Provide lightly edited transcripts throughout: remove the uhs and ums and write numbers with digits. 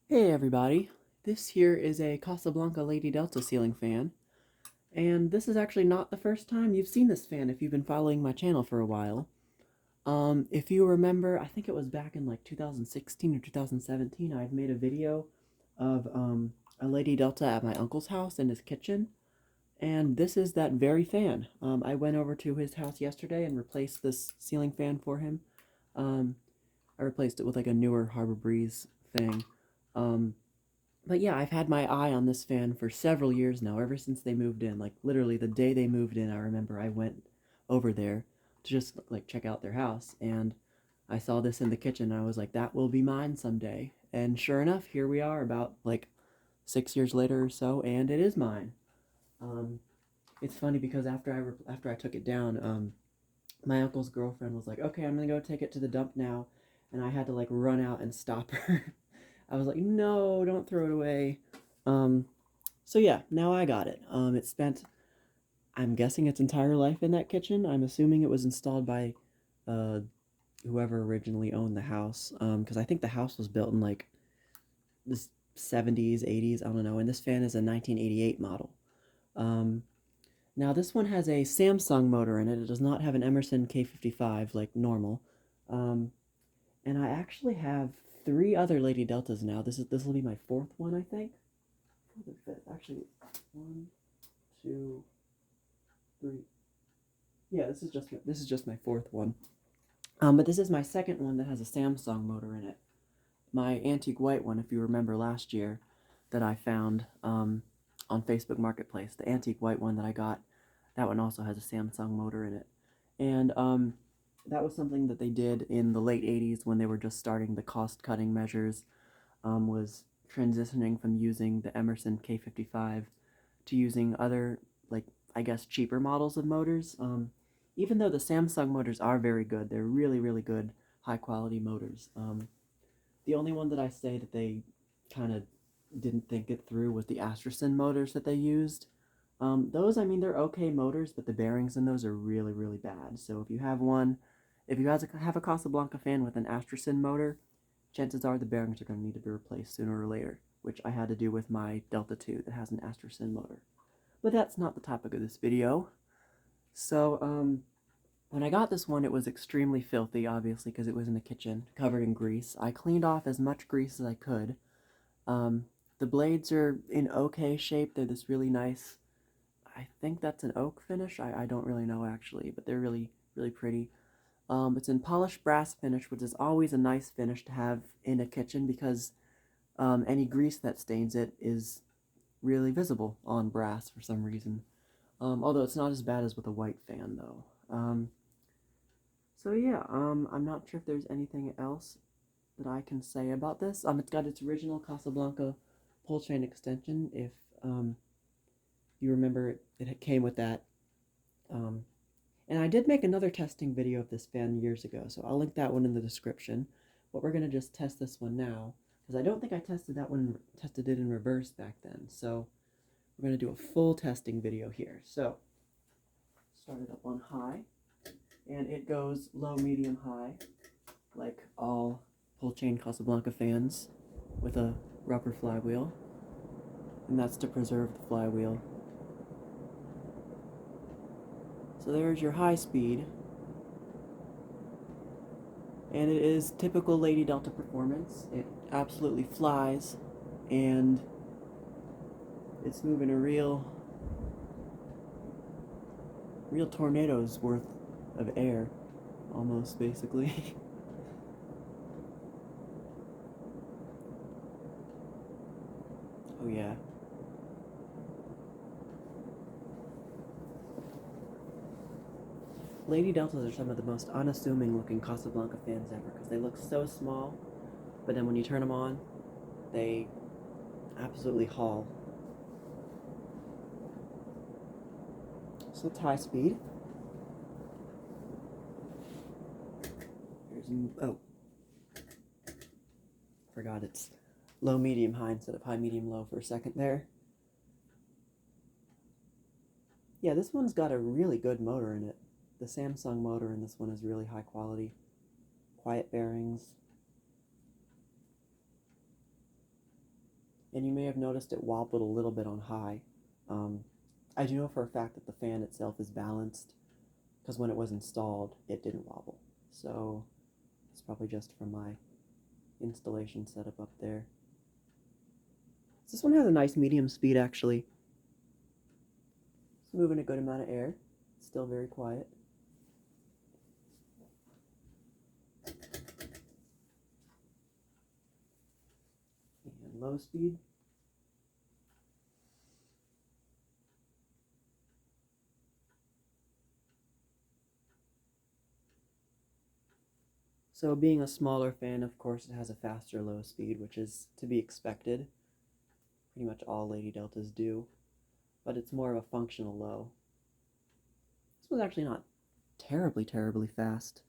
Hey everybody, this here is a Casablanca Lady Delta ceiling fan, and this is actually not the first time you've seen this fan if you've been following my channel for a while. If you remember, I think it was back in like 2016 or 2017, I'd made a video of a Lady Delta at my uncle's house in his kitchen, and this is that very fan. I went over to his house yesterday and replaced this ceiling fan for him. Um, I replaced it with like a newer Harbor Breeze thing. Um, but yeah, I've had my eye on this fan for several years now, ever since they moved in. Like literally the day they moved in, I remember I went over there to just like check out their house, and I saw this in the kitchen and I was like, that will be mine someday. And sure enough, here we are about like 6 years later or so, and it is mine. Um, it's funny because after I took it down, my uncle's girlfriend was like, "Okay, I'm gonna go take it to the dump now," and I had to like run out and stop her. I was like, "No, don't throw it away." Um, so yeah, now I got it. It spent, I'm guessing, its entire life in that kitchen. I'm assuming it was installed by, uh, whoever originally owned the house. Because I think the house was built in like the 70s, 80s. I don't know. And this fan is a 1988 model. Um, Now this one has a Samsung motor in it. It does not have an Emerson K55 like normal. Um, and I actually have three other Lady Deltas now. This will be my fourth one, I think. Fourth or fifth, actually. One, two, three. Yeah, this is just my fourth one. But this is my second one that has a Samsung motor in it. My antique white one, if you remember last year, that I found on Facebook Marketplace, the antique white one that I got, that one also has a Samsung motor in it. And that was something that they did in the late 80s when they were just starting the cost-cutting measures, was transitioning from using the Emerson K55 to using other, like, I guess, cheaper models of motors. Even though the Samsung motors are very good, they're really, really good, high-quality motors. The only one that I say that they kind of didn't think it through was the Astrasan motors that they used. Those, I mean, they're okay motors, but the bearings in those are really, really bad. So if you have one, if you have a Casablanca fan with an Astrasan motor, chances are the bearings are going to need to be replaced sooner or later, which I had to do with my Delta 2 that has an Astrasan motor. But that's not the topic of this video. So, when I got this one, it was extremely filthy, obviously, because it was in the kitchen, covered in grease. I cleaned off as much grease as I could. Um, the blades are in okay shape. They're this really nice, I think that's an oak finish. I don't really know, actually, but they're really, really pretty. It's in polished brass finish, which is always a nice finish to have in a kitchen because any grease that stains it is really visible on brass for some reason. Although it's not as bad as with a white fan, though. So yeah, I'm not sure if there's anything else that I can say about this. It's got its original Casablanca pull chain extension. If um, you remember, it came with that. Um, and I did make another testing video of this fan years ago, so I'll link that one in the description. But we're gonna just test this one now, because I don't think I tested it in reverse back then. So we're gonna do a full testing video here. So start it up on high, and it goes low, medium, high, like all pull chain Casablanca fans with a rubber flywheel, and that's to preserve the flywheel. So there's your high speed, and it is typical Lady Delta performance. It absolutely flies, and it's moving a real tornado's worth of air, almost, basically. Oh yeah. Lady Deltas are some of the most unassuming looking Casablanca fans ever, because they look so small, but then when you turn them on, they absolutely haul. So it's high speed. Here's, oh, forgot it's low, medium, high instead of high, medium, low for a second there. Yeah, this one's got a really good motor in it. The Samsung motor in this one is really high quality. Quiet bearings. and you may have noticed it wobbled a little bit on high. I do know for a fact that the fan itself is balanced, because when it was installed, it didn't wobble. So it's probably just from my installation setup up there. This one has a nice medium speed, actually. It's moving a good amount of air. It's still very quiet. And low speed. So being a smaller fan, of course, it has a faster low speed, which is to be expected. Pretty much all Lady Deltas do. But it's more of a functional low. This was actually not terribly fast.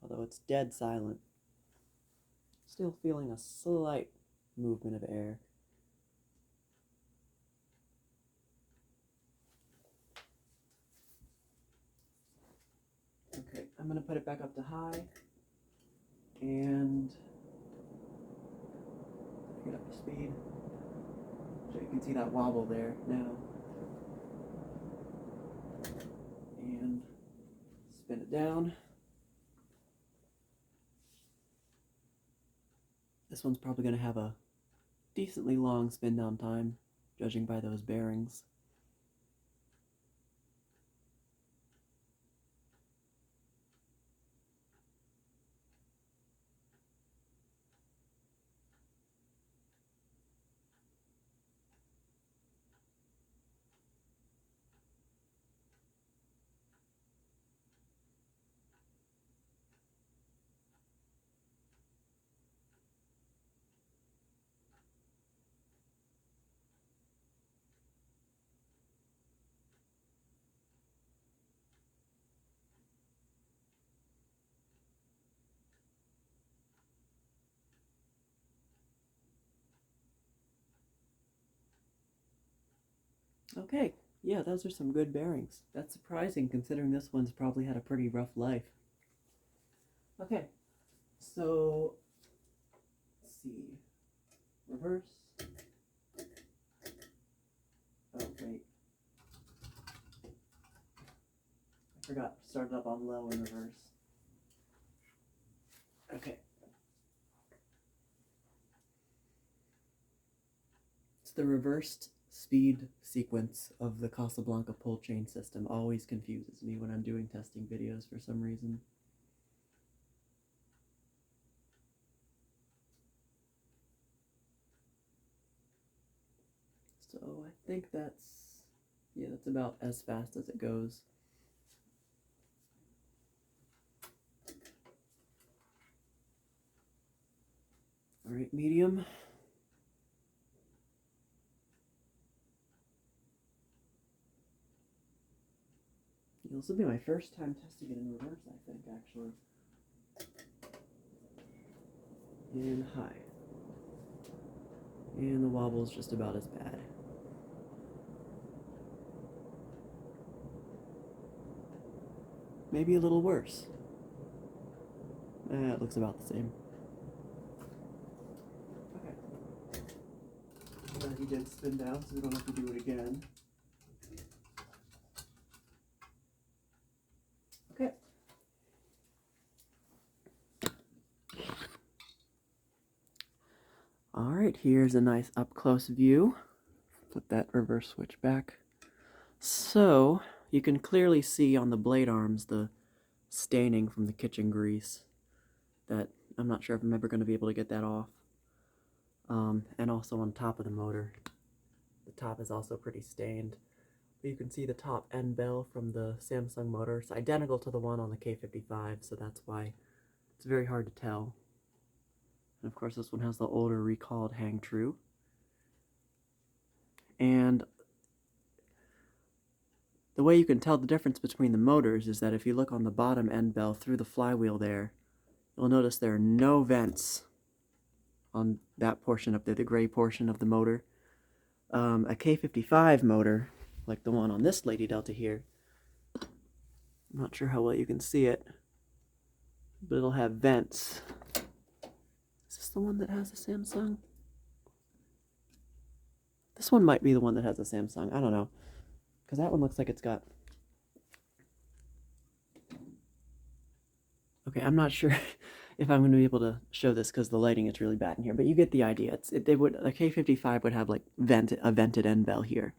Although it's dead silent. Still feeling a slight movement of air. Okay, I'm going to put it back up to high, and get up to speed. So you can see that wobble there now. And spin it down. This one's probably going to have a decently long spin down time, judging by those bearings. Okay, yeah, those are some good bearings. That's surprising considering this one's probably had a pretty rough life. Okay, so let's see. Reverse. Oh, wait. I forgot to start it up on low in reverse. Okay. It's the reversed speed sequence of the Casablanca pull chain system. Always confuses me when I'm doing testing videos for some reason. So I think that's about as fast as it goes. All right, medium. This will be my first time testing it in reverse, I think, actually. And high. And the wobble's just about as bad. Maybe a little worse. It looks about the same. Okay. Well, he did spin down, so we don't have to do it again. Okay. Alright, here's a nice up-close view. Put that reverse switch back. So, you can clearly see on the blade arms the staining from the kitchen grease. That I'm not sure if I'm ever going to be able to get that off. And also on top of the motor. The top is also pretty stained. But you can see the top end bell from the Samsung motor. It's identical to the one on the K55, so that's why it's very hard to tell. And of course this one has the older recalled hang true. And the way you can tell the difference between the motors is that if you look on the bottom end bell through the flywheel there, you'll notice there are no vents on that portion up there, the gray portion of the motor. A K55 motor, like the one on this Lady Delta here, I'm not sure how well you can see it, but it'll have vents this the one that has a Samsung? This one might be the one that has a Samsung. I don't know. Because that one looks like it's got... Okay, I'm not sure if I'm going to be able to show this because the lighting is really bad in here, but you get the idea. A K55 would have like a vented end bell here.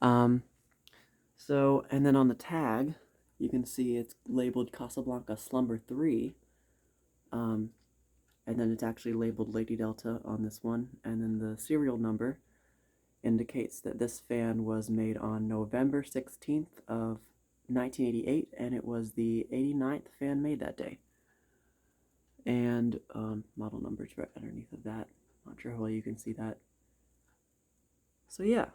So, and then on the tag, you can see it's labeled Casablanca Slumber 3. And then it's actually labeled Lady Delta on this one. And then the serial number indicates that this fan was made on November 16th of 1988, and it was the 89th fan made that day. And model numbers right underneath of that. Not sure how well you can see that. So yeah.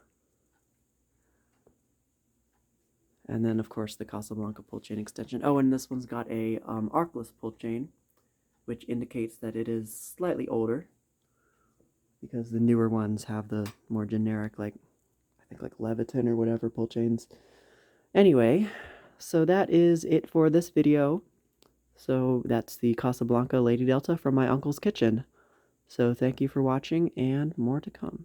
And then of course the Casablanca pull chain extension. Oh, and this one's got a arcless pull chain, which indicates that it is slightly older, because the newer ones have the more generic, like, I think like Leviton or whatever pull chains. Anyway, so that is it for this video. So that's the Casablanca Lady Delta from my uncle's kitchen. So thank you for watching, and more to come.